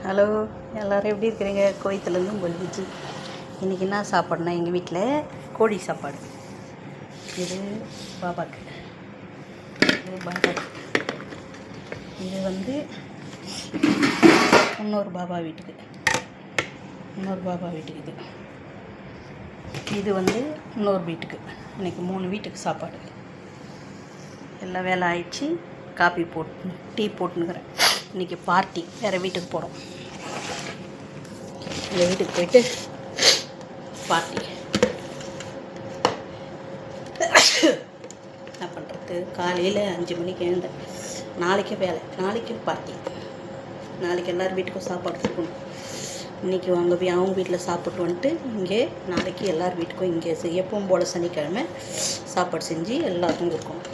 Hello, எல்லோரும் எப்படி இருக்கிறீங்க? கோயத்துலேருந்து பொல்விஜி. இன்றைக்கி என்ன சாப்பாடுனா, எங்கள் வீட்டில் கோழி சாப்பாடு. இது பாபாக்கு, இது வந்து இன்னொரு பாபா வீட்டுக்கு இது வந்து இன்னொரு வீட்டுக்கு. இன்றைக்கி 3 வீட்டுக்கு சாப்பாடு. எல்லாம் வேலை ஆயிடுச்சு. காப்பி போட்டு டீ போட்டுன்னுக்கிறேன். இன்றைக்கி பார்ட்டி, வேறு வீட்டுக்கு போகிறோம். இந்த வீட்டுக்கு போயிட்டு பார்ட்டி என்ன பண்ணுறது. காலையில் 5 மணிக்கு எழுந்தேன். நாளைக்கு வேலை, நாளைக்கு பார்ட்டி. நாளைக்கு எல்லோரும் வீட்டுக்கும் சாப்பாடு கொடுக்கணும். இன்றைக்கி அவங்க வீட்டில் சாப்பிட்டு வந்துட்டு இங்கே நாளைக்கு எல்லார் வீட்டுக்கும் இங்கே எப்பவும் போல் சனிக்கிழமை சாப்பாடு செஞ்சு எல்லாருக்கும் கொடுக்கணும்.